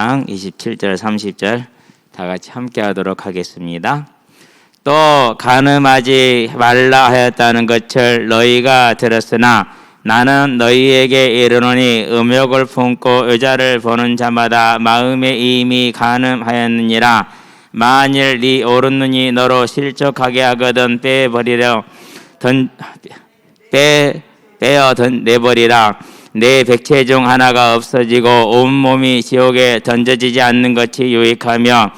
27절 30절 다 같이 함께 하도록 하겠습니다. 또 간음하지 말라 하였다는 것을 너희가 들었으나 나는 너희에게 이르노니 음욕을 품고 여자를 보는 자마다 마음에 이미 간음하였느니라. 만일 네 오른눈이 너로 실족하게 하거든 빼어 내버리라. 내 백체 중 하나가 없어지고 온몸이 지옥에 던져지지 않는 것이 유익하며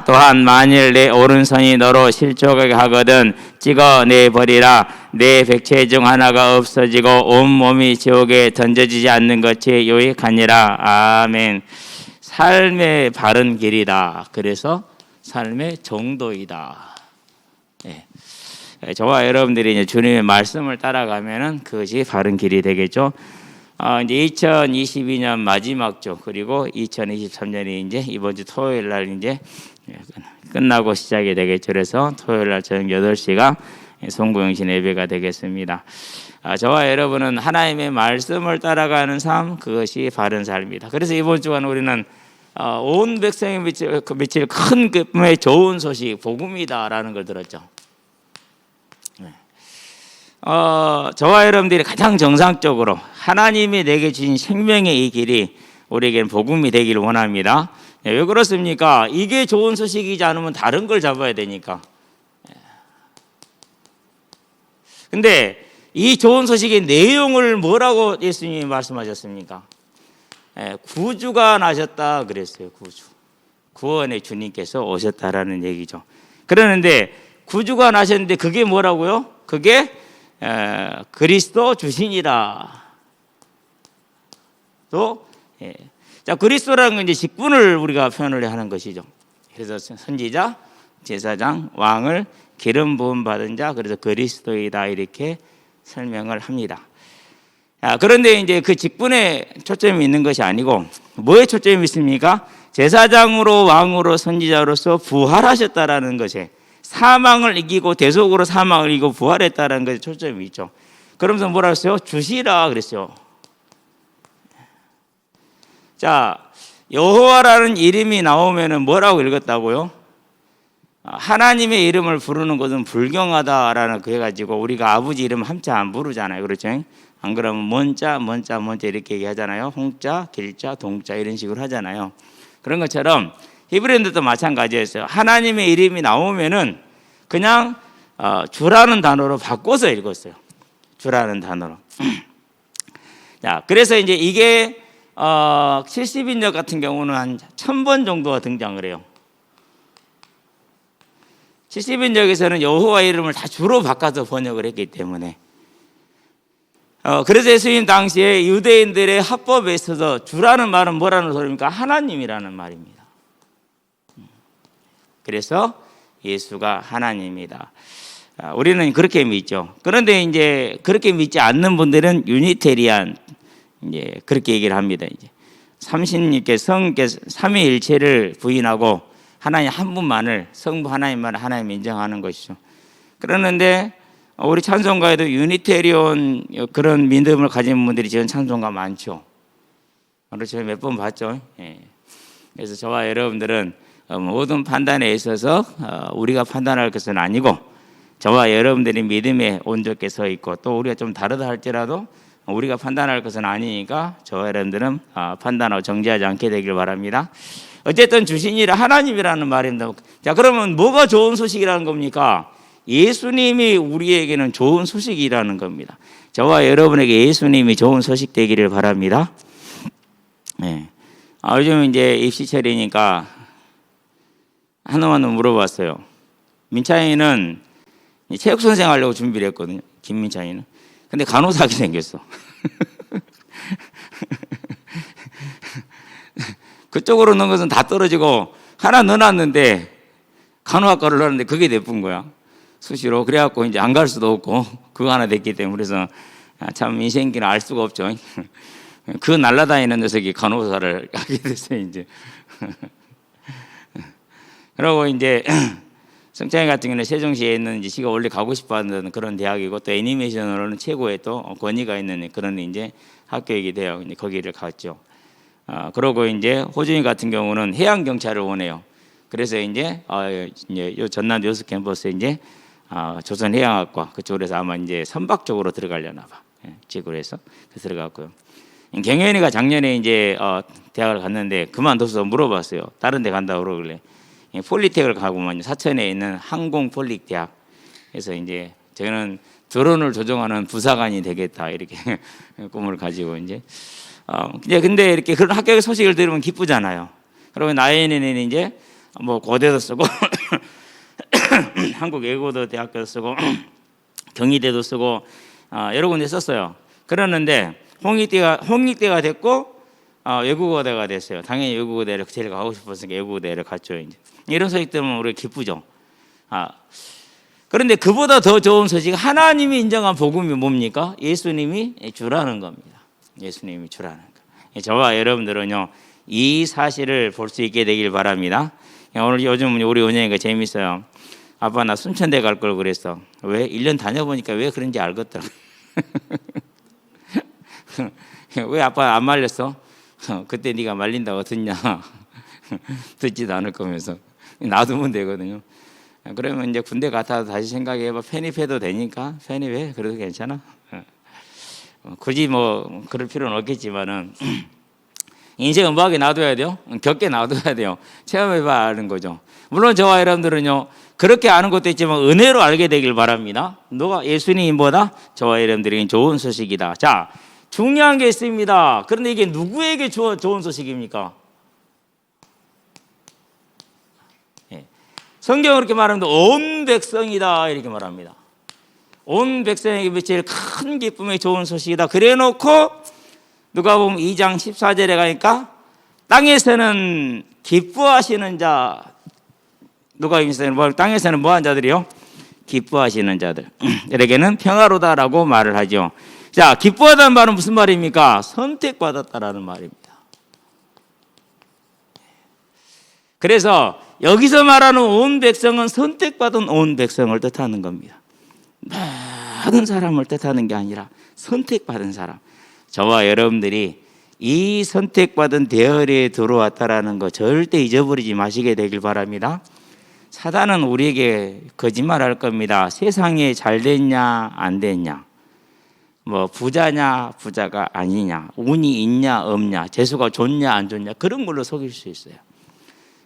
또한 만일 내 오른손이 너로 실족하게 하거든 찍어내버리라. 내 백체 중 하나가 없어지고 온몸이 지옥에 던져지지 않는 것이 유익하니라. 아멘. 삶의 바른 길이다. 그래서 삶의 정도이다. 네. 저와 여러분들이 이제 주님의 말씀을 따라가면은 그것이 바른 길이 되겠죠. 이제 2022년 마지막 주 그리고 2023년이 이제 이번 주 토요일 날 이제 끝나고 시작이 되겠죠. 그래서 토요일 날 저녁 8시가 송구영신 예배가 되겠습니다. 저와 여러분은 하나님의 말씀을 따라가는 삶, 그것이 바른 삶이다. 그래서 이번 주간 우리는 온 백성에 미칠 큰 기쁨의 좋은 소식, 복음이다라는 걸 들었죠. 저와 여러분들이 가장 정상적으로 하나님이 내게 주신 생명의 이 길이 우리에게는 복음이 되기를 원합니다. 왜 그렇습니까? 이게 좋은 소식이지 않으면 다른 걸 잡아야 되니까. 근데 이 좋은 소식의 내용을 뭐라고 예수님이 말씀하셨습니까? 구주가 나셨다 그랬어요. 구원의 주님께서 오셨다라는 얘기죠. 그러는데 구주가 나셨는데 그게 뭐라고요? 그게 그리스도 주신이라. 또 자, 그리스도라는 건 이제 직분을 우리가 표현을 하는 것이죠. 그래서 선지자, 제사장, 왕을 기름 부음 받은 자, 그래서 그리스도이다 이렇게 설명을 합니다. 그런데 이제 그 직분에 초점이 있는 것이 아니고 뭐에 초점이 있습니까? 제사장으로 왕으로 선지자로서 부활하셨다라는 것에 사망을 이기고 대속으로 사망을 이기고 부활했다는 것에 초점이 있죠. 그러면서 뭐라 했어요? 주시라 그랬어요. 자, 여호와라는 이름이 나오면은 뭐라고 읽었다고요? 하나님의 이름을 부르는 것은 불경하다라는 거 해가지고 우리가 아버지 이름 한자 안 부르잖아요. 그렇죠? 안 그러면 먼자 이렇게 얘기하잖아요. 홍자, 길자, 동자 이런 식으로 하잖아요. 그런 것처럼 히브리인들도 마찬가지였어요. 하나님의 이름이 나오면은 그냥 주라는 단어로 바꿔서 읽었어요. 주라는 단어로. 자, 그래서 이제 이게 70인역 같은 경우는 한 1000번 정도가 등장을 해요. 70인역에서는 여호와 이름을 다 주로 바꿔서 번역을 했기 때문에 그래서 예수님 당시에 유대인들의 합법에 있어서 주라는 말은 뭐라는 소리입니까? 하나님이라는 말입니다. 그래서 예수가 하나님이다. 우리는 그렇게 믿죠. 그런데 이제 그렇게 믿지 않는 분들은 유니테리안 이제 그렇게 얘기를 합니다. 이제 삼신님께 성께 삼위일체를 부인하고 하나님 한 분만을 성부 하나님만을 하나님 인정하는 것이죠. 그러는데 우리 찬송가에도 유니테리온 그런 믿음을 가진 분들이 지금 찬송가 많죠. 그렇죠. 몇 번 봤죠. 예. 그래서 저와 여러분들은 모든 판단에 있어서 우리가 판단할 것은 아니고 저와 여러분들이 믿음에 온전케 서 있고 또 우리가 좀 다르다 할지라도 우리가 판단할 것은 아니니까 저와 여러분들은 판단하고 정죄하지 않게 되길 바랍니다. 어쨌든 주신이라 하나님이라는 말입니다. 자, 그러면 뭐가 좋은 소식이라는 겁니까? 예수님이 우리에게는 좋은 소식이라는 겁니다. 저와 여러분에게 예수님이 좋은 소식 되기를 바랍니다. 네. 요즘 이제 입시철이니까 하나만 물어봤어요. 민찬이는 체육 선생 하려고 준비를 했거든요. 김민찬이는. 근데 간호사하게 생겼어. 그쪽으로 넣은 것은 다 떨어지고 하나 넣어놨는데 간호학과를 넣었는데 그게 내쁜 거야. 수시로. 그래갖고 이제 안 갈 수도 없고 그거 하나 됐기 때문에 그래서 참 인생길은 알 수가 없죠. 그 날아다니는 녀석이 간호사를 하게 됐어요. 이제. 그리고 이제 성창이 같은 경우는 세종시에 있는 이제 시가 원래 가고 싶어하는 그런 대학이고 또 애니메이션으로는 최고의 또 권위가 있는 그런 이제 학교이기도 해요. 이제 거기를 갔죠. 그러고 이제 호중이 같은 경우는 해양 경찰을 원해요. 그래서 이제 요 전남 여수 캠퍼스에 이제 조선해양학과 그쪽으로 해서 아마 이제 선박 쪽으로 들어가려나 봐. 지구로 해서 그래서 들어갔고요. 경현이가 작년에 이제 대학을 갔는데 그만둬서 물어봤어요. 다른 데 간다고 그러길래 폴리텍을 가고만 사천에 있는 항공폴릭 대학. 그래서 이제 저는 드론을 조종하는 부사관이 되겠다 이렇게 꿈을 가지고 이제 근데 이렇게 그런 합격 소식을 들으면 기쁘잖아요. 그러면 나연이는 이제 뭐 고대도 쓰고 한국외국어도 대학교도 쓰고 경희대도 쓰고 여러 군데 썼어요. 그러는데 홍익대가 됐고 외국어대가 됐어요. 당연히 외국어대를 제일 가고 싶었으니까 외국어대를 갔죠. 이제 이런 소식 들으면 우리 기쁘죠. 그런데 그보다 더 좋은 소식, 하나님이 인정한 복음이 뭡니까? 예수님이 주라는 겁니다. 예수님이 주라는 거. 저와 여러분들은요 이 사실을 볼 수 있게 되길 바랍니다. 오늘 요즘 우리 은영이가 재밌어요. 아빠 나 순천대 갈 걸 그랬어. 왜? 1년 다녀보니까 왜 그런지 알겠더라. 왜 아빠 안 말렸어? 그때 네가 말린다고 듣냐? 듣지도 않을 거면서 놔두면 되거든요. 그러면 이제 군대 갔다도 다시 생각해봐. 편입해도 되니까 편입해. 그래도 괜찮아. 굳이 뭐 그럴 필요는 없겠지만은 인생은 뭐하게 놔둬야 돼요? 겪게 놔둬야 돼요. 체험해봐 아는 거죠. 물론 저와 여러분들은요 그렇게 아는 것도 있지만 은혜로 알게 되길 바랍니다. 너가 예수님이 뭐다? 저와 여러분들에게 좋은 소식이다. 자, 중요한 게 있습니다. 그런데 이게 누구에게 좋은 소식입니까? 성경은 그렇게 말합니다. 온 백성이다 이렇게 말합니다. 온 백성에게 제일 큰 기쁨의 좋은 소식이다. 그래놓고 누가 보면 2장 14절에 가니까 땅에서는 기뻐하시는 자, 누가 땅에서는 뭐한 자들이요? 기뻐하시는 자들에게는 평화로다라고 말을 하죠. 자, 기뻐하다는 말은 무슨 말입니까? 선택받았다라는 말입니다. 그래서 여기서 말하는 온 백성은 선택받은 온 백성을 뜻하는 겁니다. 모든 사람을 뜻하는 게 아니라 선택받은 사람. 저와 여러분들이 이 선택받은 대열에 들어왔다라는 거 절대 잊어버리지 마시게 되길 바랍니다. 사단은 우리에게 거짓말할 겁니다. 세상에 잘 됐냐 안 됐냐, 뭐 부자냐 부자가 아니냐, 운이 있냐 없냐, 재수가 좋냐 안 좋냐, 그런 걸로 속일 수 있어요.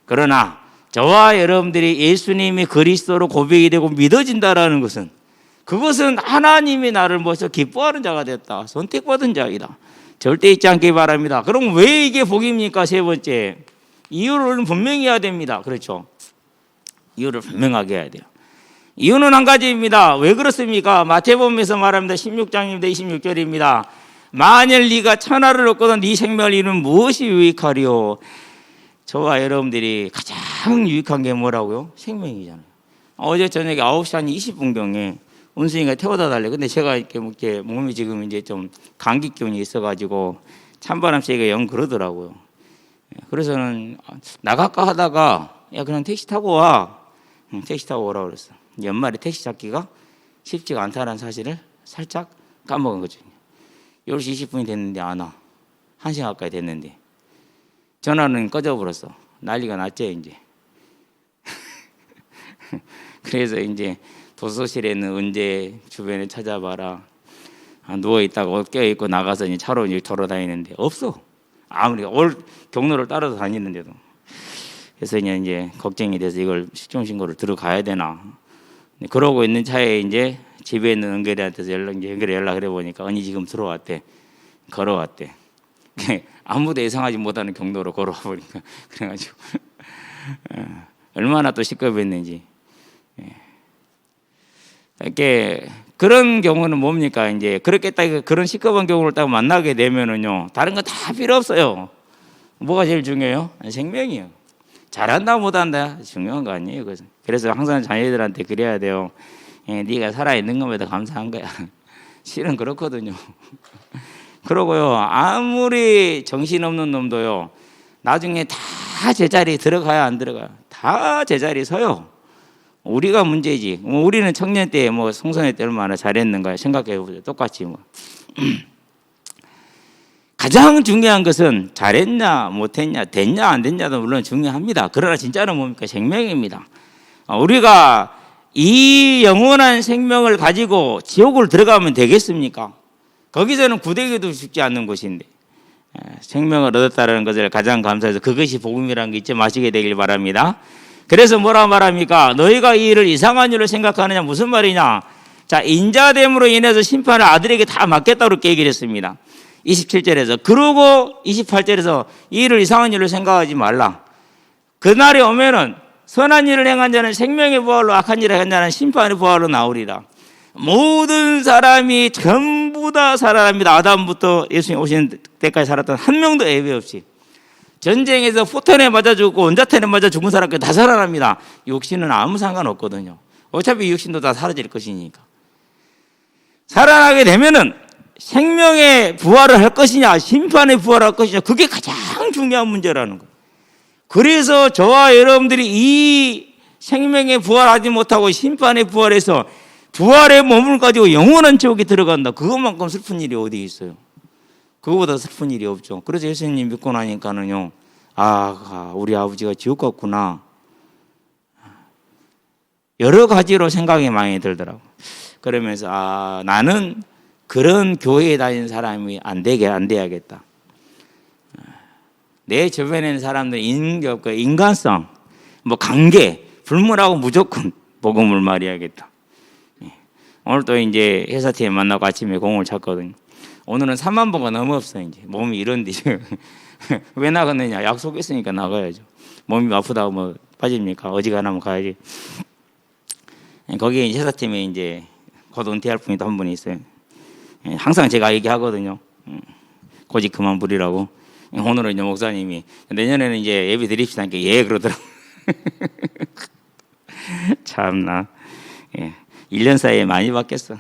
그러나 저와 여러분들이 예수님이 그리스도로 고백이 되고 믿어진다라는 것은, 그것은 하나님이 나를 모셔 기뻐하는 자가 됐다, 선택받은 자이다, 절대 잊지 않기 바랍니다. 그럼 왜 이게 복입니까? 세 번째, 이유를 분명히 해야 됩니다. 그렇죠? 이유를 분명하게 해야 돼요. 이유는 한 가지입니다. 왜 그렇습니까? 마태복음에서 말합니다. 16장입니다. 26절입니다. 만일 네가 천하를 얻고도 네 생명을 잃으면 무엇이 유익하리요? 저와 여러분들이 가장 유익한 게 뭐라고요? 생명이잖아요. 어제 저녁에 9시 한 20분경에 운수이가 태워다 달래. 근데 제가 이렇게 몸이 지금 이제 좀 감기 기운이 있어가지고 찬바람 쐬기가 영 그러더라고요. 그래서는 나갈까 하다가 야 그냥 택시 타고 와. 택시 타고 오라고 그랬어. 연말에 택시 잡기가 쉽지가 않다는 사실을 살짝 까먹은 거죠. 10시 20분이 됐는데 안 와. 1시간 가까이 됐는데 전화는 꺼져버렸어. 난리가 났죠 이제. 그래서 이제 도서실에는 언제 주변에 찾아봐라. 누워있다가 깨어있고 나가서 이제 차로 이제 돌아다니는데 없어. 아무리 올 경로를 따라서 다니는데도. 그래서 이제 걱정이 돼서 이걸 실종신고를 들어가야 되나. 그러고 있는 차에 이제 집에 있는 은결이한테서 연락을 해보니까 언니 지금 들어왔대. 걸어왔대. 아무도 예상하지 못하는 경로로 걸어와 보니까 그래가지고 얼마나 또 시끄럽했는지. 이렇게 그런 경우는 뭡니까? 이제 그렇게 딱 그런 시끄러운 경우를 딱 만나게 되면은요, 다른 거 다 필요 없어요. 뭐가 제일 중요해요? 생명이요. 잘한다 못한다 중요한 거 아니에요. 그래서 항상 자녀들한테 그래야 돼요. 네가 살아있는 것보다 감사한 거야. 실은 그렇거든요. 그러고요, 아무리 정신없는 놈도요, 나중에 다 제자리에 들어가야 안 들어가요. 다 제자리에 서요. 우리가 문제지. 우리는 청년 때 송소년 때 얼마나 잘했는가 생각해 보세요. 똑같이 뭐. 가장 중요한 것은 잘했냐 못했냐 됐냐 안 됐냐도 물론 중요합니다. 그러나 진짜는 뭡니까? 생명입니다. 우리가 이 영원한 생명을 가지고 지옥을 들어가면 되겠습니까? 거기서는 구대기도 죽지 않는 곳인데 생명을 얻었다는 것을 가장 감사해서 그것이 복음이라는 게 잊지 마시게 되길 바랍니다. 그래서 뭐라 말합니까? 너희가 이 일을 이상한 일로 생각하느냐 무슨 말이냐? 자, 인자됨으로 인해서 심판을 아들에게 다 맡겠다고 그렇게 얘기를 했습니다. 27절에서 그러고 28절에서 이 일을 이상한 일로 생각하지 말라. 그날이 오면은 선한 일을 행한 자는 생명의 부활로 악한 일을 행한 자는 심판의 부활로 나오리라. 모든 사람이 전부 다 살아납니다. 아담부터 예수님 오시는 때까지 살았던 한 명도 예외 없이. 전쟁에서 포탄에 맞아 죽고 원자탄에 맞아 죽은 사람까지 다 살아납니다. 육신은 아무 상관없거든요. 어차피 육신도 다 사라질 것이니까. 살아나게 되면은 생명의 부활을 할 것이냐 심판의 부활을 할 것이냐 그게 가장 중요한 문제라는 거예요. 그래서 저와 여러분들이 이 생명의 부활하지 못하고 심판의 부활해서 부활의 몸을 가지고 영원한 지옥에 들어간다. 그것만큼 슬픈 일이 어디 있어요? 그거보다 슬픈 일이 없죠. 그래서 예수님 믿고 나니까는요, 우리 아버지가 지옥 갔구나. 여러 가지로 생각이 많이 들더라고. 그러면서 나는 그런 교회에 다니는 사람이 안 돼야겠다. 내 주변에 있는 사람들 인간성, 관계 불문하고 무조건 복음을 말해야겠다. 오늘 또 이제 회사팀에 만나고 아침에 공을 찼거든요. 오늘은 3만 보가 너무 없어. 이제 몸이 이런데 왜 나갔느냐? 약속했으니까 나가야죠. 몸이 아프다고 빠집니까? 어지간하면 가야지. 거기에 회사팀에 이제 곧 은퇴할 분이 또 한 분이 있어요. 항상 제가 얘기하거든요. 고집 그만 부리라고. 오늘은 이제 목사님이 내년에는 이제 예배 드립시다. 예 그러더라고. 참나. 1년 사이에 많이 바뀌었어.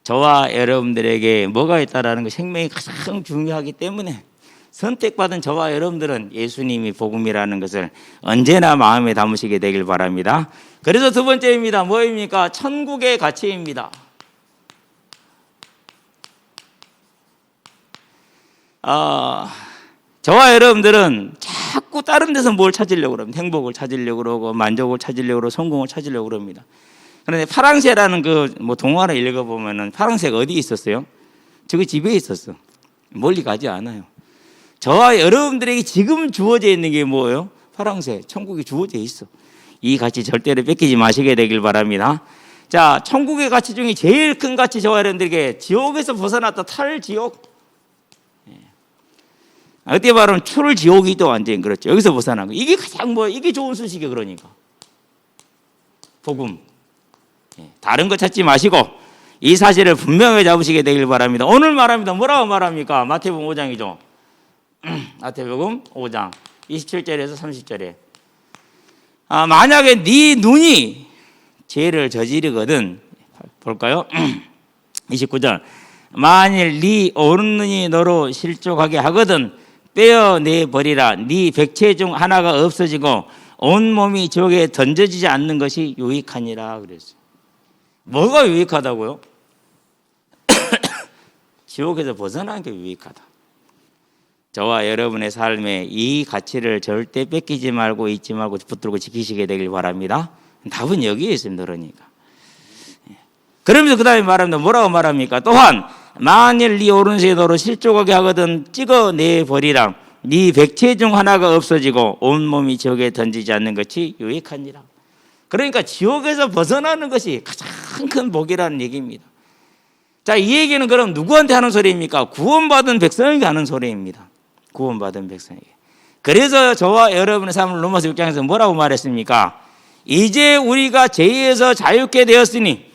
저와 여러분들에게 뭐가 있다라는 것 생명이 가장 중요하기 때문에 선택받은 저와 여러분들은 예수님이 복음이라는 것을 언제나 마음에 담으시게 되길 바랍니다. 그래서 두 번째입니다. 뭐입니까? 천국의 가치입니다. 저와 여러분들은 자꾸 다른 데서 뭘 찾으려고 그럽니다. 행복을 찾으려고 그러고 만족을 찾으려고 그러고 성공을 찾으려고 그럽니다. 그런데 파랑새라는 동화를 읽어보면은 파랑새가 어디 있었어요? 저기 집에 있었어. 멀리 가지 않아요. 저와 여러분들에게 지금 주어져 있는 게 뭐예요? 파랑새, 천국이 주어져 있어. 이 가치 절대로 뺏기지 마시게 되길 바랍니다. 자, 천국의 가치 중에 제일 큰 가치 저와 여러분들에게 지옥에서 벗어났다 탈지옥. 어떻게 말하면 출지옥이 또 완전히 그렇죠. 여기서 벗어난 거. 이게 가장 이게 좋은 소식이에요. 그러니까. 복음. 다른 거 찾지 마시고 이 사실을 분명히 잡으시게 되길 바랍니다. 오늘 말합니다. 뭐라고 말합니까? 마태복음 5장이죠. 마태복음 5장 27절에서 30절에 만약에 네 눈이 죄를 저지르거든 볼까요? 29절 만일 네 오른눈이 너로 실족하게 하거든 빼어내버리라. 네 백체 중 하나가 없어지고 온 몸이 지옥에 던져지지 않는 것이 유익하니라 그랬어요. 뭐가 유익하다고요? 지옥에서 벗어나는 게 유익하다. 저와 여러분의 삶에 이 가치를 절대 뺏기지 말고 잊지 말고 붙들고 지키시게 되길 바랍니다. 답은 여기에 있습니다. 그러니까. 그러면서 그 다음에 말합니다. 뭐라고 말합니까? 또한 만일 네 오른손이 너로 실족하게 하거든 찍어내버리라. 네 백체 중 하나가 없어지고 온몸이 지옥에 던지지 않는 것이 유익하니라. 그러니까 지옥에서 벗어나는 것이 가장 큰 복이라는 얘기입니다. 자, 이 얘기는 그럼 누구한테 하는 소리입니까? 구원받은 백성에게 하는 소리입니다. 구원받은 백성에게. 그래서 저와 여러분의 삶을 로마서 6장에서 뭐라고 말했습니까? 이제 우리가 죄에서 자유케 되었으니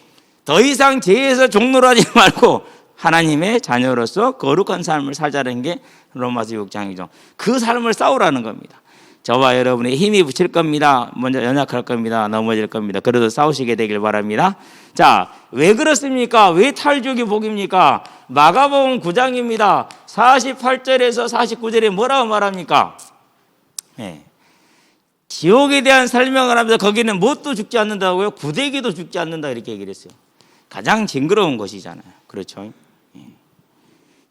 더 이상 죄에서 종노를 하지 말고 하나님의 자녀로서 거룩한 삶을 살자는 게 로마서 6장이죠. 그 삶을 싸우라는 겁니다. 저와 여러분의 힘이 붙일 겁니다. 먼저 연약할 겁니다. 넘어질 겁니다. 그래도 싸우시게 되길 바랍니다. 자, 왜 그렇습니까? 왜 탈죽이 복입니까? 마가복음 9장입니다. 48절에서 49절에 뭐라고 말합니까? 지옥에 대한 설명을 하면서 거기는 뭣도 죽지 않는다고요? 구데기도 죽지 않는다 이렇게 얘기를 했어요. 가장 징그러운 것이잖아요. 그렇죠?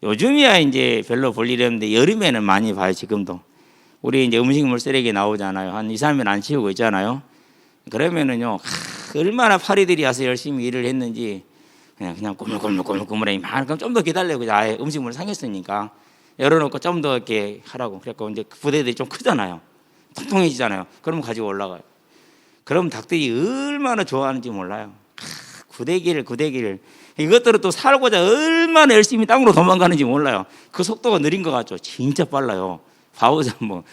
요즘이야 이제 별로 볼 일이 없는데 여름에는 많이 봐요. 지금도 우리 이제 음식물 쓰레기 나오잖아요. 한 2, 3일 안 치우고 있잖아요. 그러면은요, 얼마나 파리들이 와서 열심히 일을 했는지 그냥 꼬물꼬물꼬물꼬물해. 그럼 좀 더 기다려고 아예 음식물 상했으니까 열어놓고 좀 더 이렇게 하라고. 그래갖고 이제 부대들이 좀 크잖아요. 통통해지잖아요. 그럼 가지고 올라가요. 그럼 닭들이 얼마나 좋아하는지 몰라요. 구데기를 이것들은 또 살고자 얼마나 열심히 땅으로 도망가는지 몰라요. 그 속도가 느린 것 같죠. 진짜 빨라요. 바보자 뭐.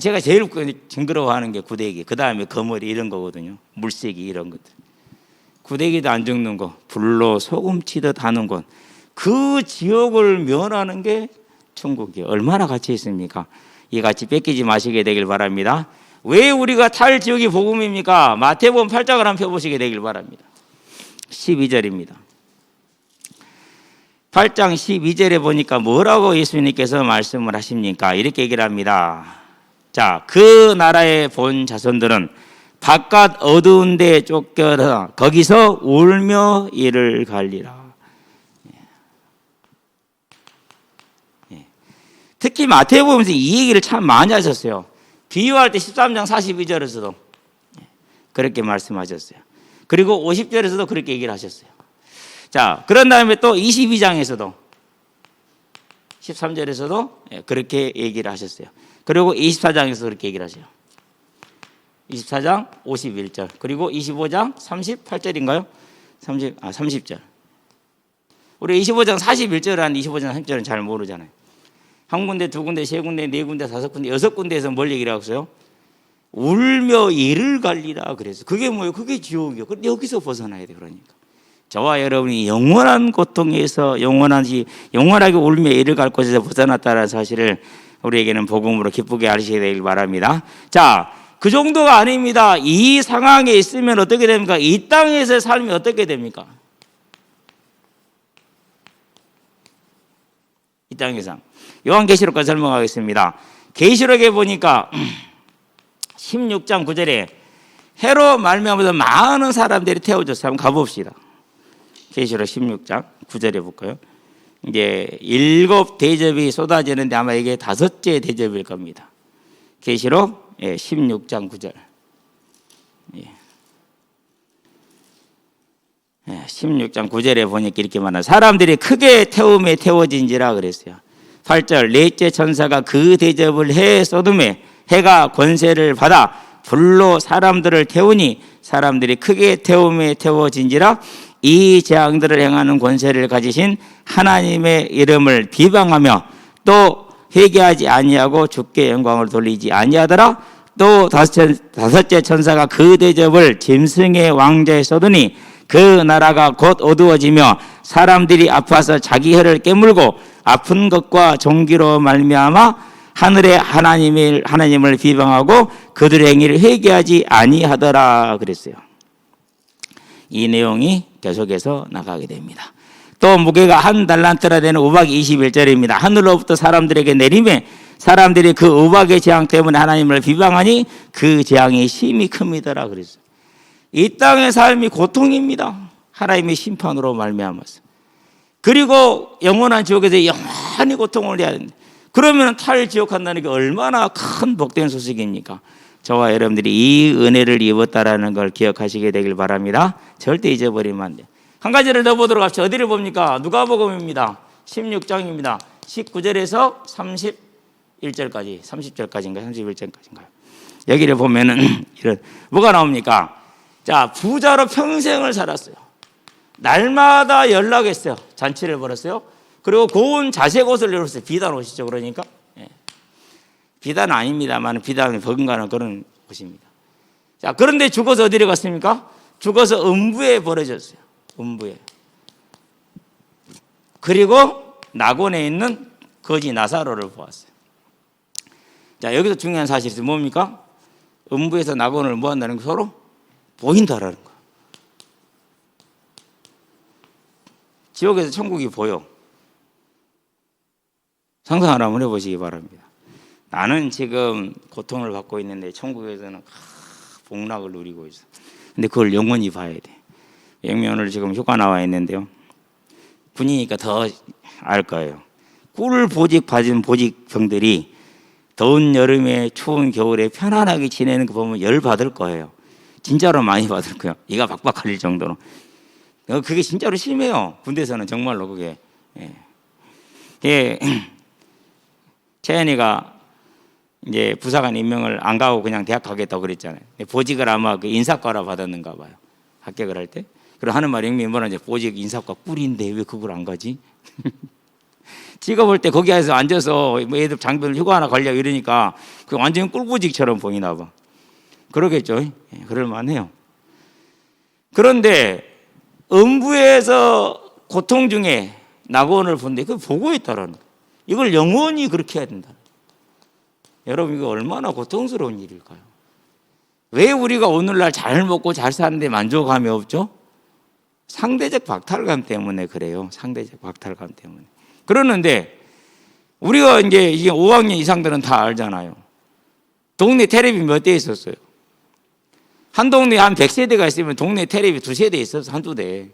제가 제일 징그러워하는 게 구데기, 그 다음에 거머리 이런 거거든요. 물새기 이런 것들. 구데기도 안 죽는 거, 불로 소금 치듯 하는 것, 그 지옥을 면하는 게 천국이에요. 얼마나 가치 있습니까? 이 가치 뺏기지 마시게 되길 바랍니다. 왜 우리가 탈 지옥이 복음입니까? 마태복음 8장을 한번 펴보시게 되길 바랍니다. 12절입니다. 8장 12절에 보니까 뭐라고 예수님께서 말씀을 하십니까? 이렇게 얘기를 합니다. 자, 그 나라의 본 자손들은 바깥 어두운 데 쫓겨나 거기서 울며 이를 갈리라. 특히 마태복음에서 이 얘기를 참 많이 하셨어요. 비유할 때 13장 42절에서도 그렇게 말씀하셨어요. 그리고 50절에서도 그렇게 얘기를 하셨어요. 자, 그런 다음에 또 22장에서도 13절에서도 그렇게 얘기를 하셨어요. 그리고 24장에서 그렇게 얘기를 하세요. 24장 51절 그리고 25장 38절인가요? 30절. 우리 25장 41절한 25장 30절은 잘 모르잖아요. 한 군데, 두 군데, 세 군데, 네 군데, 다섯 군데, 여섯 군데에서 뭘 얘기를 하고 있어요? 울며 이를 갈리라 그래서 그게 뭐예요? 그게 지옥이요. 여기서 벗어나야 돼. 그러니까 저와 여러분이 영원한 고통에서 영원하게 울며 이를 갈 곳에서 벗어났다는 사실을 우리에게는 복음으로 기쁘게 알으셔야 되길 바랍니다. 자, 그 정도가 아닙니다. 이 상황에 있으면 어떻게 됩니까? 이 땅에서의 삶이 어떻게 됩니까? 이 땅에서 요한계시록까지 설명하겠습니다. 계시록에 보니까 16장 9절에 해로 말미암아서 많은 사람들이 태워졌어요. 한번 가봅시다. 계시록 16장 9절에 볼까요? 이제 7 대접이 쏟아지는데 아마 이게 5째 대접일 겁니다. 계시록 16장 9절. 16장 9절에 보니까 이렇게 말하는 사람들이 크게 태움에 태워진지라 그랬어요. 8절 넷째 천사가 그 대접을 해 쏟음에 해가 권세를 받아 불로 사람들을 태우니 사람들이 크게 태움에 태워진지라 이 재앙들을 행하는 권세를 가지신 하나님의 이름을 비방하며 또 회개하지 아니하고 주께 영광을 돌리지 아니하더라. 또 다섯째 천사가 그 대접을 짐승의 왕자에 쏟으니 그 나라가 곧 어두워지며 사람들이 아파서 자기 혀를 깨물고 아픈 것과 종기로 말미암아 하늘의 하나님을 비방하고 그들의 행위를 회개하지 아니하더라 그랬어요. 이 내용이 계속해서 나가게 됩니다. 또 무게가 한 달란트라 되는 우박 21절입니다. 하늘로부터 사람들에게 내림에 사람들이 그 우박의 재앙 때문에 하나님을 비방하니 그 재앙이 심히 큽니다라 그랬어요. 이 땅의 삶이 고통입니다. 하나님의 심판으로 말미암아서. 그리고 영원한 지옥에서 영원히 고통을 해야 된다. 그러면 탈지옥 한다는 게 얼마나 큰 복된 소식입니까? 저와 여러분들이 이 은혜를 입었다라는 걸 기억하시게 되길 바랍니다. 절대 잊어버리면 안 돼요. 한 가지를 더 보도록 합시다. 어디를 봅니까? 누가복음입니다. 16장입니다. 19절에서 31절까지, 30절까지인가요? 31절까지인가요? 여기를 보면은 이런 뭐가 나옵니까? 자, 부자로 평생을 살았어요. 날마다 연락했어요. 잔치를 벌였어요. 그리고 고운 자색 옷을 입었어요. 비단 옷이죠. 그러니까 비단은 아닙니다만 비단을 버금가는 그런 옷입니다. 자, 그런데 죽어서 어디로 갔습니까? 죽어서 음부에 버려졌어요. 음부에. 그리고 낙원에 있는 거지 나사로를 보았어요. 자, 여기서 중요한 사실이 뭡니까? 음부에서 낙원을 뭐 한다는 거 서로 보인다라는 거. 지옥에서 천국이 보여. 상상을 한번 해보시기 바랍니다. 나는 지금 고통을 받고 있는데 천국에서는 복락을 누리고 있어. 근데 그걸 영원히 봐야 돼. 영미 오늘 지금 휴가 나와 있는데요. 군이니까 더 알 거예요. 꿀 보직 받은 보직병들이 더운 여름에 추운 겨울에 편안하게 지내는 거 보면 열 받을 거예요. 진짜로 많이 받을 거예요. 이가 박박 걸릴 정도로. 그게 진짜로 심해요. 군대에서는 정말로 그게. 예. 채연이가 이제 부사관 임명을 안 가고 그냥 대학 가겠다고 그랬잖아요. 보직을 아마 그 인사과라 받았는가 봐요. 합격을 할 때. 그리고 하는 말이 뭐라 이제 보직 인사과 꿀인데 왜 그걸 안 가지? 찍어볼 때 거기에서 앉아서 뭐 애들 장비를 휴가 하나 가려고 이러니까 그 완전 꿀보직처럼 보이나 봐. 그러겠죠. 예, 그럴만해요. 그런데 음부에서 고통 중에 낙원을 본데 그걸 보고 있다라는 거예요. 이걸 영원히 그렇게 해야 된다. 여러분 이거 얼마나 고통스러운 일일까요? 왜 우리가 오늘날 잘 먹고 잘 사는데 만족감이 없죠? 상대적 박탈감 때문에 그래요. 상대적 박탈감 때문에. 그러는데 우리가 이제 5학년 이상들은 다 알잖아요. 동네 텔레비 몇 대 있었어요? 한 동네에 한 100세대가 있으면 동네 텔레비 2세대 있었어. 한두 대.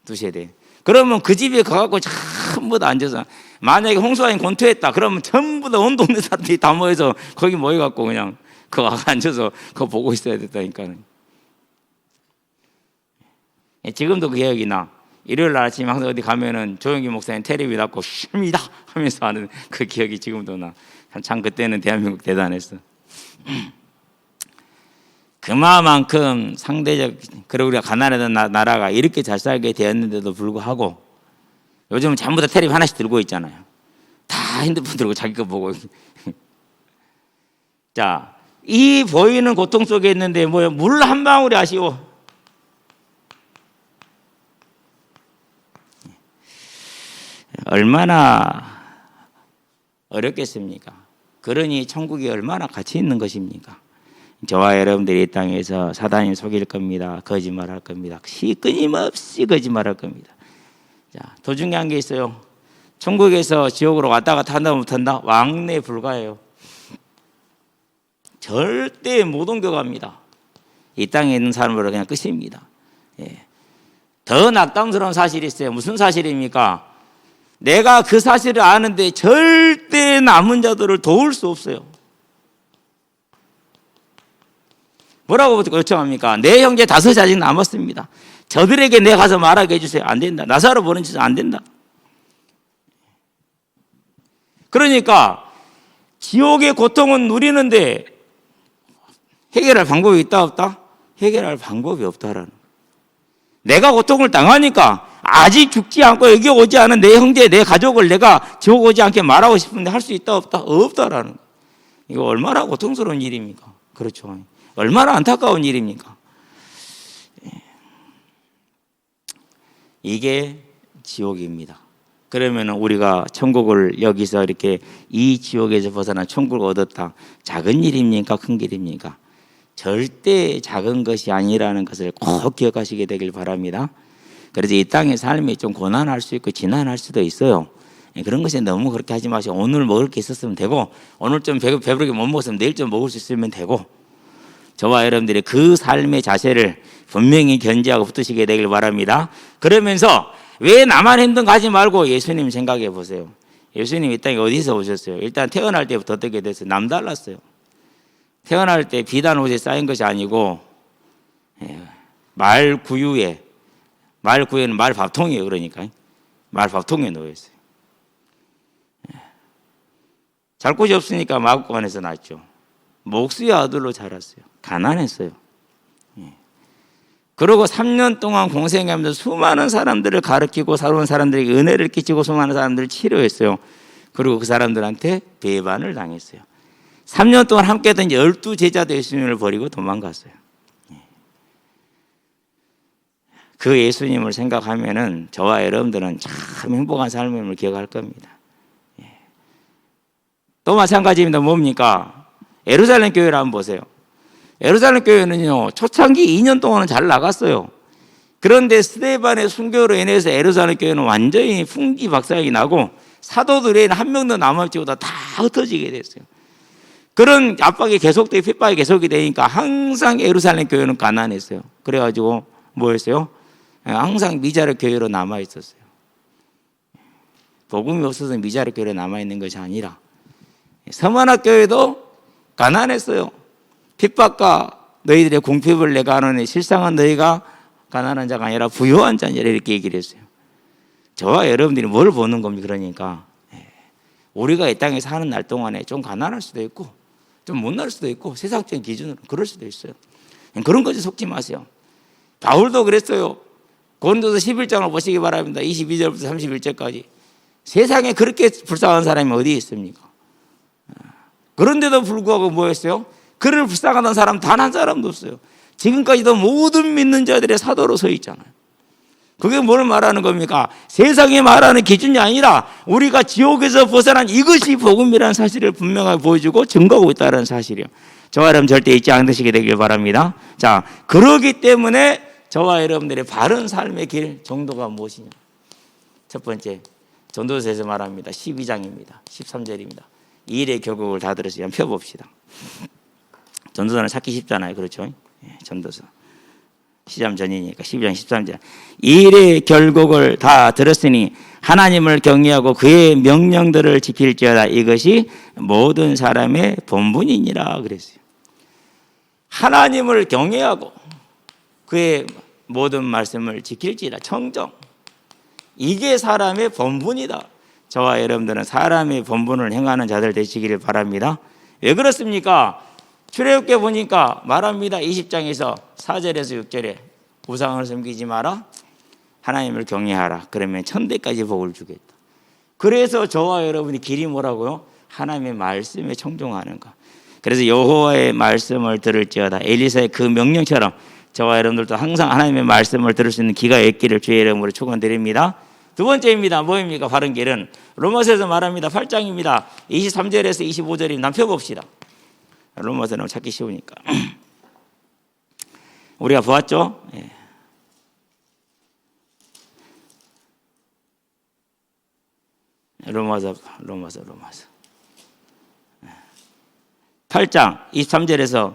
2세대. 그러면 그 집에 가갖고 전부 다 앉아서 만약에 홍수아인 권투했다 그러면 전부 다 온 동네 사람들이 다 모여서 거기 모여갖고 그냥 그거 앉아서 그거 보고 있어야 됐다니까는. 지금도 그 기억이 나. 일요일 날 아침에 항상 어디 가면은 조영기 목사님 텔레비 닫고 쉽니다 하면서 하는 그 기억이 지금도 나. 참 그때는 대한민국 대단했어. 그만큼 상대적, 그리고 우리가 가난하던 나라가 이렇게 잘 살게 되었는데도 불구하고 요즘은 전부 다 텔레비 하나씩 들고 있잖아요. 다 핸드폰 들고 자기 거 보고. 자, 이 보이는 고통 속에 있는데 뭐야, 물 한 방울이 아쉬워. 얼마나 어렵겠습니까? 그러니 천국이 얼마나 가치 있는 것입니까? 저와 여러분들이 이 땅에서 사단이 속일 겁니다. 거짓말할 겁니다. 끊임없이 거짓말할 겁니다. 자, 더 중요한 게 있어요. 천국에서 지옥으로 왔다 갔다 한다 못한다? 왕래 불가해요. 절대 못 옮겨갑니다. 이 땅에 있는 사람으로 그냥 끝입니다. 예. 더 낙담스러운 사실이 있어요. 무슨 사실입니까? 내가 그 사실을 아는데 절대 남은 자들을 도울 수 없어요. 뭐라고 요청합니까? 내 형제 5이 아직 남았습니다. 저들에게 내 가서 말하게 해주세요. 안 된다. 나사로 보는 짓은 안 된다. 그러니까 지옥의 고통은 누리는데 해결할 방법이 있다 없다? 해결할 방법이 없다라는. 내가 고통을 당하니까 아직 죽지 않고 여기 오지 않은 내 형제, 내 가족을 내가 지옥 오지 않게 말하고 싶은데 할 수 있다 없다? 없다라는. 이거 얼마나 고통스러운 일입니까? 그렇죠. 얼마나 안타까운 일입니까? 이게 지옥입니다. 그러면 우리가 천국을 여기서 이렇게 이 지옥에서 벗어나 천국을 얻었다. 작은 일입니까? 큰 일입니까? 절대 작은 것이 아니라는 것을 꼭 기억하시게 되길 바랍니다. 그래서 이 땅의 삶이 좀 고난할 수 있고 지난할 수도 있어요. 그런 것에 너무 그렇게 하지 마시고 오늘 먹을 게 있었으면 되고 오늘 좀 배부르게 못 먹었으면 내일 좀 먹을 수 있으면 되고 저와 여러분들이 그 삶의 자세를 분명히 견지하고 붙으시게 되길 바랍니다. 그러면서 왜 나만 힘든 거 하지 말고 예수님 생각해 보세요. 예수님 이 땅에 어디서 오셨어요? 일단 태어날 때부터 어떻게 됐어요? 남달랐어요. 태어날 때 비단 옷에 쌓인 것이 아니고 말구유에는 말밥통이에요. 그러니까 말밥통에 놓여 있어요. 잘 곳이 없으니까 마국간에서 났죠. 목수의 아들로 자랐어요. 가난했어요. 그리고 3년 동안 공생하면서 수많은 사람들을 가르치고 새로운 사람들에게 은혜를 끼치고 수많은 사람들을 치료했어요. 그리고 그 사람들한테 배반을 당했어요. 3년 동안 함께했던 12제자도 예수님을 버리고 도망갔어요. 그 예수님을 생각하면은 저와 여러분들은 참 행복한 삶을 기억할 겁니다. 또 마찬가지입니다. 뭡니까? 예루살렘 교회를 한번 보세요. 예루살렘 교회는요, 초창기 2년 동안은 잘 나갔어요. 그런데 스데반의 순교로 인해서 예루살렘 교회는 완전히 풍지박산이 나고 사도들의 한 명도 남았지 보다 다 흩어지게 됐어요. 그런 압박이 계속되고 핍박이 계속이 되니까 항상 예루살렘 교회는 가난했어요. 그래가지고 뭐였어요? 항상 미자르 교회로 남아 있었어요. 복음이 없어서 미자립 교회에 남아있는 것이 아니라 서만학 교회도 가난했어요. 핍박과 너희들의 궁핍을 내가 아노니 실상은 너희가 가난한 자가 아니라 부유한 자니라 이렇게 얘기를 했어요. 저와 여러분들이 뭘 보는 겁니까? 그러니까 우리가 이 땅에 사는 날 동안에 좀 가난할 수도 있고 좀 못날 수도 있고 세상적인 기준으로 그럴 수도 있어요. 그런 것에 속지 마세요. 바울도 그랬어요. 고린도서 11장을 보시기 바랍니다. 22절부터 31절까지. 세상에 그렇게 불쌍한 사람이 어디 있습니까? 그런데도 불구하고 뭐였어요? 그를 불쌍하던 사람 단 한 사람도 없어요. 지금까지도 모든 믿는 자들의 사도로 서 있잖아요. 그게 뭘 말하는 겁니까? 세상이 말하는 기준이 아니라 우리가 지옥에서 벗어난 이것이 복음이라는 사실을 분명하게 보여주고 증거하고 있다는 사실이요. 저와 여러분 절대 잊지 않으시게 되길 바랍니다. 자, 그러기 때문에 저와 여러분들의 바른 삶의 길 정도가 무엇이냐? 첫 번째, 전도서에서 말합니다. 12장입니다. 13절입니다. 이 일의 결국을 다 들었어요. 한번 펴봅시다. 전도서는 찾기 쉽잖아요. 그렇죠? 전도서. 시점 전이니까 12장 13절. 이 일의 결국을 다 들었으니 하나님을 경외하고 그의 명령들을 지킬지어다. 이것이 모든 사람의 본분이니라 그랬어요. 하나님을 경외하고 그의 모든 말씀을 지킬지라. 청정. 이게 사람의 본분이다. 저와 여러분들은 사람의 본분을 행하는 자들 되시기를 바랍니다. 왜 그렇습니까? 출애굽기 보니까 말합니다. 20장에서 4절에서 6절에 우상을 섬기지 마라. 하나님을 경외하라. 그러면 천대까지 복을 주겠다. 그래서 저와 여러분이 길이 뭐라고요? 하나님의 말씀에 청종하는 것. 그래서 여호와의 말씀을 들을지어다. 엘리사의 그 명령처럼 저와 여러분들도 항상 하나님의 말씀을 들을 수 있는 기가 있기를 주의 이름으로 축원드립니다. 두 번째입니다. 뭐입니까? 바른 길은 로마서에서 말합니다. 8장입니다. 23절에서 25절입니다. 한번 펴봅시다. 로마서는 찾기 쉬우니까. 우리가 보았죠? 예. 로마서 8장 23절에서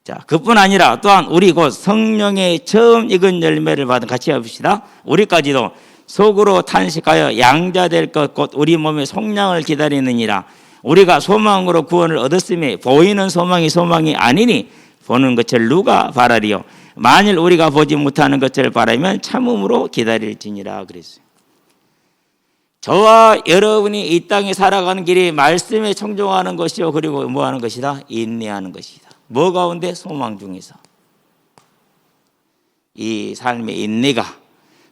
자, 그뿐 아니라 또한 우리 곧 성령의 처음 익은 열매를 받은, 같이 해봅시다. 우리까지도 속으로 탄식하여 양자될 것 곧 우리 몸의 속량을 기다리느니라. 우리가 소망으로 구원을 얻었으니 보이는 소망이 아니니 보는 것을 누가 바라리요. 만일 우리가 보지 못하는 것을 바라면 참음으로 기다릴지니라 그랬어요. 저와 여러분이 이 땅에 살아가는 길이 말씀에 청종하는 것이요, 그리고 뭐 하는 것이다? 인내하는 것이다. 뭐 가운데? 소망 중에서. 이 삶의 인내가,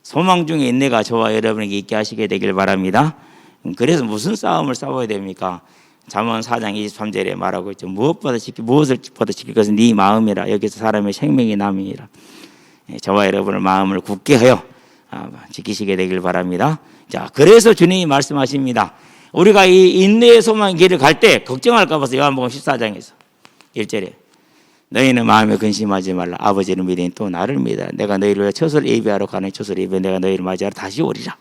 소망 중에 인내가 저와 여러분에게 있게 하시게 되길 바랍니다. 그래서 무슨 싸움을 싸워야 됩니까? 잠언 4장 23절에 말하고 있죠. 무엇을 보다 지킬 것은 네 마음이라. 여기서 사람의 생명이 남이니라. 저와 여러분의 마음을 굳게 하여 지키시게 되길 바랍니다. 자, 그래서 주님이 말씀하십니다. 우리가 이 인내의 소망의 길을 갈 때 걱정할까 봐서 요한복음 14장에서 1절에 너희는 마음에 근심하지 말라. 아버지를 믿으니 또 나를 믿어라. 내가 너희를 위해 처소를 예비하러 가는 처소를 예비해 내가 너희를 맞이하러 다시 오리라.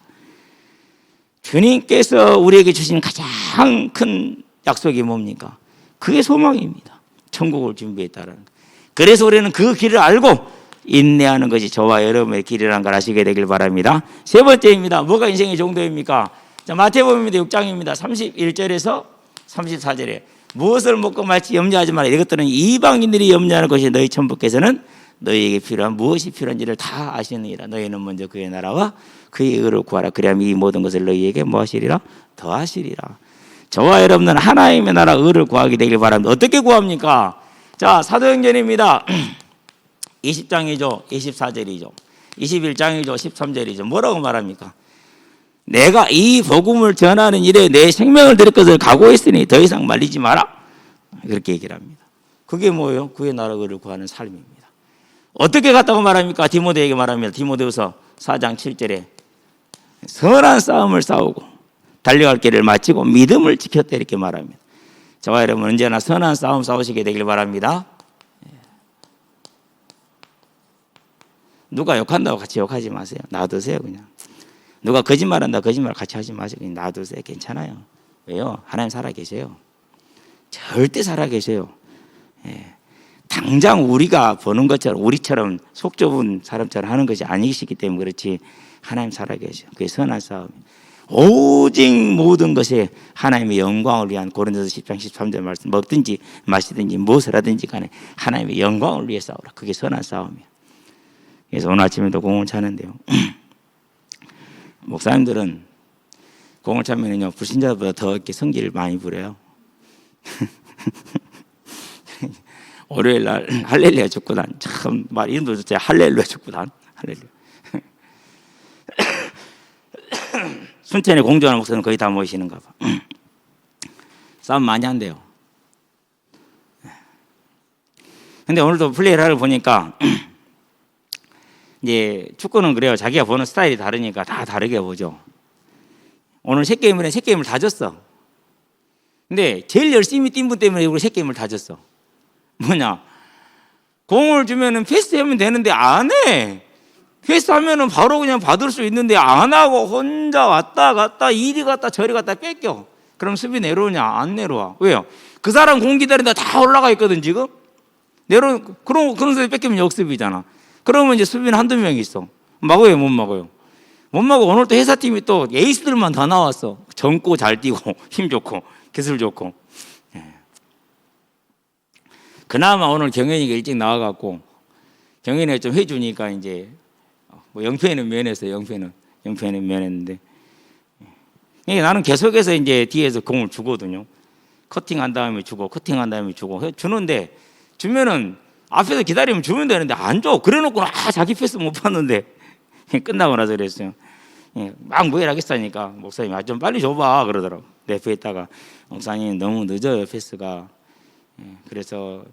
주님께서 우리에게 주신 가장 큰 약속이 뭡니까? 그게 소망입니다. 천국을 준비했다라는 거. 그래서 우리는 그 길을 알고 인내하는 것이 저와 여러분의 길이라는 걸 아시게 되길 바랍니다. 세 번째입니다. 뭐가 인생의 정도입니까? 자, 마태복음입니다. 6장입니다. 31절에서 34절에 무엇을 먹고 말지 염려하지 마라. 이것들은 이방인들이 염려하는 것이 너희 천부께서는 너희에게 필요한 무엇이 필요한지를 다 아시느니라. 너희는 먼저 그의 나라와 그의 의를 구하라. 그리하면 이 모든 것을 너희에게 뭐 하시리라? 더하시리라. 저와 여러분은 하나님의 나라 의를 구하게 되길 바랍니다. 어떻게 구합니까? 자, 사도행전입니다. 20장이죠. 24절이죠. 21장이죠. 13절이죠. 뭐라고 말합니까? 내가 이 복음을 전하는 일에 내 생명을 드릴 것을 각오했으니 더 이상 말리지 마라. 그렇게 얘기를 합니다. 그게 뭐예요? 그의 나라 의를 구하는 삶입니다. 어떻게 갔다고 말합니까? 디모데에게 말합니다. 디모데후서 4장 7절에 선한 싸움을 싸우고 달려갈 길을 마치고 믿음을 지켰다 이렇게 말합니다. 저와 여러분 언제나 선한 싸움 싸우시게 되길 바랍니다. 누가 욕한다고 같이 욕하지 마세요. 놔두세요. 그냥 누가 거짓말한다 거짓말 같이 하지 마세요. 그냥 놔두세요. 괜찮아요. 왜요? 하나님 살아계세요. 절대 살아계세요. 다 당장 우리가 보는 것처럼 우리처럼 속 좁은 사람처럼 하는 것이 아니시기 때문에 그렇지 하나님 살아계셔. 그게 선한 싸움. 오직 모든 것에 하나님의 영광을 위한 고린도서 10장 13절 말씀 먹든지 마시든지 무엇을 하든지 간에 하나님의 영광을 위해 싸우라. 그게 선한 싸움이야. 그래서 오늘 아침에도 공을 차는데요. 목사님들은 공을 차면은요 불신자보다 더 이렇게 성기를 많이 부려요. 월요일 날 할렐루야 축구단 참 말 이름도 좋지. 할렐루야 축구단 할렐루야. 순천에 공주하는 목사는 거의 다 모이시는가 봐. 싸움 많이 한대요. 근데 오늘도 플레이를 하러 보니까 이제 축구는 그래요. 자기가 보는 스타일이 다르니까 다 다르게 보죠. 오늘 세 게임을 다 졌어. 근데 제일 열심히 뛴 분 때문에 우리 세 게임을 다 졌어. 뭐냐? 공을 주면은 패스하면 되는데 안 해. 패스하면은 바로 그냥 받을 수 있는데 안 하고 혼자 왔다 갔다 이리 갔다 저리 갔다 뺏겨. 그럼 수비 내려오냐? 안 내려와. 왜요? 그 사람 공 기다린다 다 올라가 있거든 지금. 그런 수비 뺏기면 역습이잖아. 그러면 이제 수비는 한두 명 있어. 막어요, 못 막어요? 못 막어. 오늘 또 회사팀이 또 에이스들만 다 나왔어. 젊고 잘 뛰고 힘 좋고 기술 좋고. 그나마 오늘 경현이가 일찍 나와갖고 경현이가 좀 해주니까 이제 뭐 영표에는 면했어요. 영표에는 면했는데 나는 계속해서 이제 뒤에서 공을 주거든요. 커팅한 다음에 주고 커팅한 다음에 주고 주는데 주면은 앞에서 기다리면 주면 되는데 안 줘. 그래놓고 자기 패스 못 봤는데 끝나고 나서 그랬어요. 막 뭐해라 하겠다니까 목사님이 좀 빨리 줘봐 그러더라고. 내 옆에 있다가 목사님 너무 늦어요 패스가. 그래서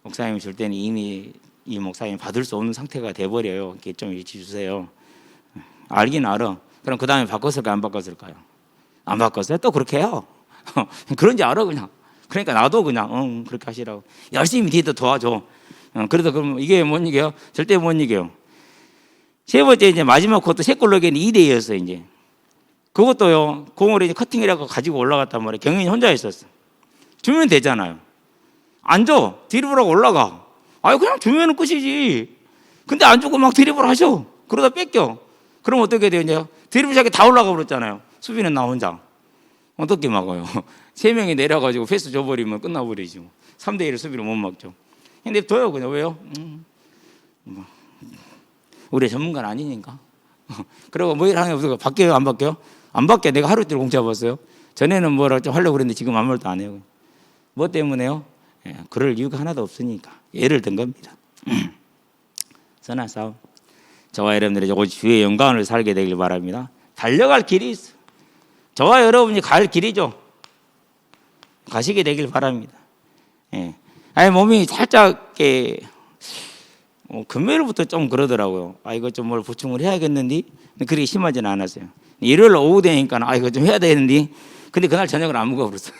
목사님이 줄 때는 이미 이 목사님이 받을 수 없는 상태가 돼버려요. 이렇게 좀 일찍 주세요. 알긴 알아. 그럼 그 다음에 바꿨을까요? 안 바꿨을까요? 안 바꿨어요? 또 그렇게 해요. 그런지 알아 그냥. 그러니까 나도 그냥 그렇게 하시라고. 열심히 뒤에도 도와줘. 그래도 그럼 이게 못 이겨요? 절대 못 이겨요. 세 번째 이제 마지막 쿼터 세 골 넣기에는 2대2였어 이제. 그것도요 공을 이제 커팅이라고 가지고 올라갔단 말이에요. 경인이 혼자 있었어. 주면 되잖아요. 안 줘. 드리블하고 올라가. 아유 그냥 주면은 끝이지. 근데 안 주고 막 드리블 하셔. 그러다 뺏겨. 그럼 어떻게 돼요 이제? 드리블 샷이 다 올라가 버렸잖아요. 수비는 나 혼자. 어떻게 막아요? 세 명이 내려가지고 패스 줘버리면 끝나버리지. 3대1을 수비를 못 막죠. 근데 둬요 그냥. 왜요? 우리 전문가는 아니니까. 그리고 뭐 일하는 게 없어. 바뀌어요 안 바뀌어요? 안 바뀌어. 내가 하루 이틀 공짜 봤어요. 전에는 뭐라 좀 하려고 그랬는데 지금 아무 말도 안 해요. 뭐 때문에요? 그럴 이유가 하나도 없으니까. 예를 든 겁니다. 선한 싸움. 저와 여러분들이 오직 주의 영광을 살게 되길 바랍니다. 달려갈 길이 있어. 저와 여러분이 갈 길이죠. 가시게 되길 바랍니다. 아니 몸이 살짝 금요일부터 좀 그러더라고요. 이거 좀 뭘 보충을 해야겠는데 그렇게 심하지는 않았어요. 일요일 오후 되니까 이거 좀 해야 되는데 근데 그날 저녁을 안 먹어버렸어.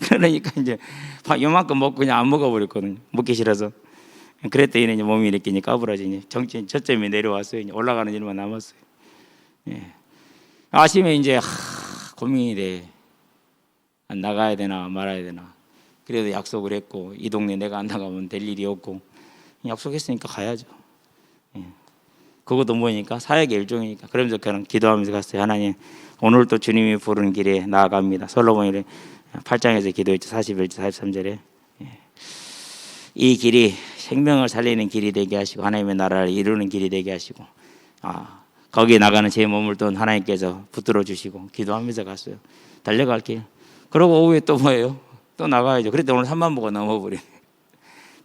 그러니까 이제 요만큼 먹고 그냥 안 먹어버렸거든요. 먹기 싫어서. 그랬더니 이제 몸이 이렇게 까불어지니 정신 저점이 내려왔어요. 이제 올라가는 일만 남았어요. 아침에 이제 고민이 돼. 나가야 되나 말아야 되나. 그래도 약속을 했고 이 동네 내가 안 나가면 될 일이 없고 약속했으니까 가야죠. 그것도 뭐니까 사역의 일종이니까. 그러면서 그냥 기도하면서 갔어요. 하나님 오늘도 주님이 부르는 길에 나아갑니다. 솔로몬이 8장에서 기도했죠. 41절 43절에 이 길이 생명을 살리는 길이 되게 하시고 하나님의 나라를 이루는 길이 되게 하시고 거기에 나가는 제 몸을 또 하나님께서 붙들어 주시고 기도하면서 갔어요. 달려갈 길. 그러고 오후에 또 뭐예요? 또 나가야죠. 그래도 오늘 3만 보가 넘어버리네.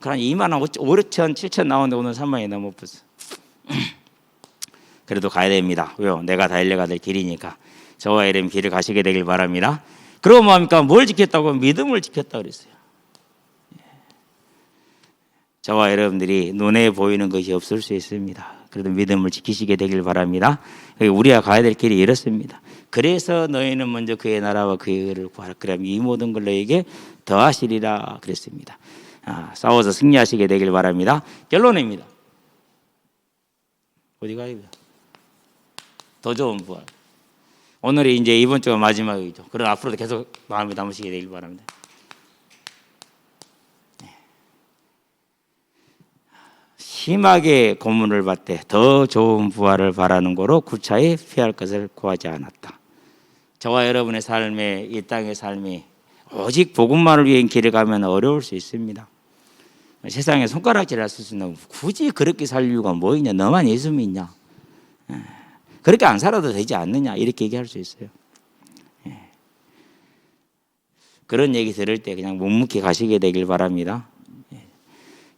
그럼 2만 5천 7천 나오는데 오늘 3만이 넘어버렸어. 그래도 가야 됩니다. 왜요? 내가 달려가야 될 길이니까. 저와 이름 길을 가시게 되길 바랍니다. 그러고 뭐합니까? 뭘 지켰다고? 믿음을 지켰다고 그랬어요. 저와 여러분들이 눈에 보이는 것이 없을 수 있습니다. 그래도 믿음을 지키시게 되길 바랍니다. 우리가 가야 될 길이 이렇습니다. 그래서 너희는 먼저 그의 나라와 그의 의를 구하라. 그러면 이 모든 걸 너희에게 더하시리라 그랬습니다. 싸워서 승리하시게 되길 바랍니다. 결론입니다. 어디 가야 돼요? 더 좋은 부활. 오늘이 이제 이번 주가 마지막이죠. 그럼 앞으로도 계속 마음에 담으시게 되길 바랍니다. 심하게 고문을 받되 더 좋은 부활을 바라는 거로 구차히 피할 것을 구하지 않았다. 저와 여러분의 삶에, 이 땅의 삶이 오직 복음만을 위한 길을 가면 어려울 수 있습니다. 세상에 손가락질할 수 있는, 굳이 그렇게 살 이유가 뭐 있냐, 너만 예수 믿냐, 그렇게 안 살아도 되지 않느냐, 이렇게 얘기할 수 있어요. 그런 얘기 들을 때 그냥 묵묵히 가시게 되길 바랍니다.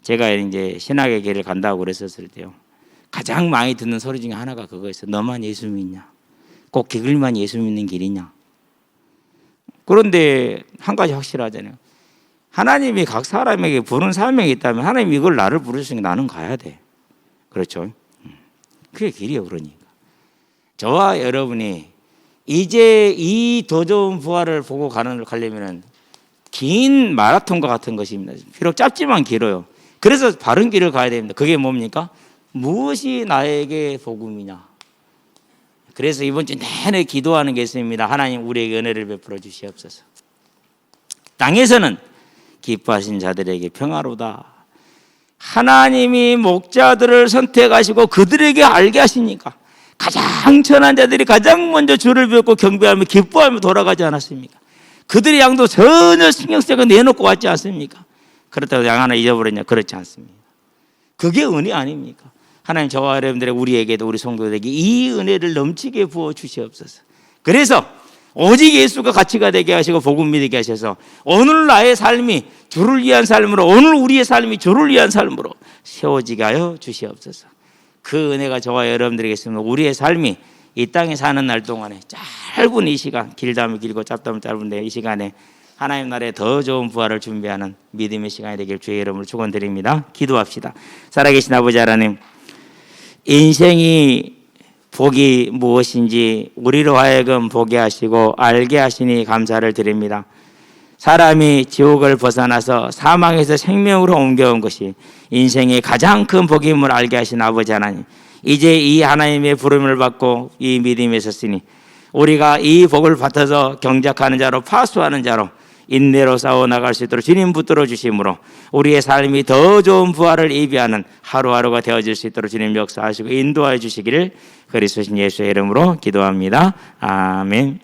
제가 이제 신학의 길을 간다고 그랬었을 때요, 가장 많이 듣는 소리 중에 하나가 그거였어요. 너만 예수 믿냐, 꼭 그 길만 예수 믿는 길이냐. 그런데 한 가지 확실하잖아요. 하나님이 각 사람에게 부른 사명이 있다면 하나님이 이걸 나를 부르시니 나는 가야 돼. 그렇죠? 그게 길이에요. 그러니까 저와 여러분이 이제 이 더 좋은 부활을 보고 가려면 긴 마라톤과 같은 것입니다. 비록 짧지만 길어요. 그래서 바른 길을 가야 됩니다. 그게 뭡니까? 무엇이 나에게 복음이냐. 그래서 이번 주 내내 기도하는 게 있습니다. 하나님, 우리에게 은혜를 베풀어 주시옵소서. 땅에서는 기뻐하신 자들에게 평화로다. 하나님이 목자들을 선택하시고 그들에게 알게 하시니까 가장 천한 자들이 가장 먼저 주를 배웠고 경배하며 기뻐하며 돌아가지 않았습니까? 그들의 양도 전혀 신경 쓰고 내놓고 왔지 않습니까? 그렇다고 양 하나 잊어버렸냐? 그렇지 않습니다. 그게 은혜 아닙니까? 하나님, 저와 여러분들의, 우리에게도, 우리 성도들에게 이 은혜를 넘치게 부어 주시옵소서. 그래서 오직 예수가 가치가 되게 하시고 복음 믿게 하셔서 오늘 나의 삶이 주를 위한 삶으로, 오늘 우리의 삶이 주를 위한 삶으로 세워지게 하여 주시옵소서. 그 은혜가 저와 여러분들에게 있으면 우리의 삶이 이 땅에 사는 날 동안에, 짧은 이 시간, 길다면 길고 짧다면 짧은데 이 시간에 하나님 나라에 더 좋은 부활을 준비하는 믿음의 시간이 되길 주의 이름으로 축원드립니다. 기도합시다. 살아계신 아버지 하나님, 인생이 복이 무엇인지 우리로 하여금 보게 하시고 알게 하시니 감사를 드립니다. 사람이 지옥을 벗어나서 사망에서 생명으로 옮겨온 것이 인생의 가장 큰 복임을 알게 하신 아버지 하나님, 이제 이 하나님의 부름을 받고 이 믿음에 섰으니 우리가 이 복을 받아서 경작하는 자로, 파수하는 자로, 인내로 싸워 나갈 수 있도록 주님 붙들어 주심으로 우리의 삶이 더 좋은 부활을 예비하는 하루하루가 되어질 수 있도록 주님 역사하시고 인도하여 주시기를 그리스도 예수의 이름으로 기도합니다. 아멘.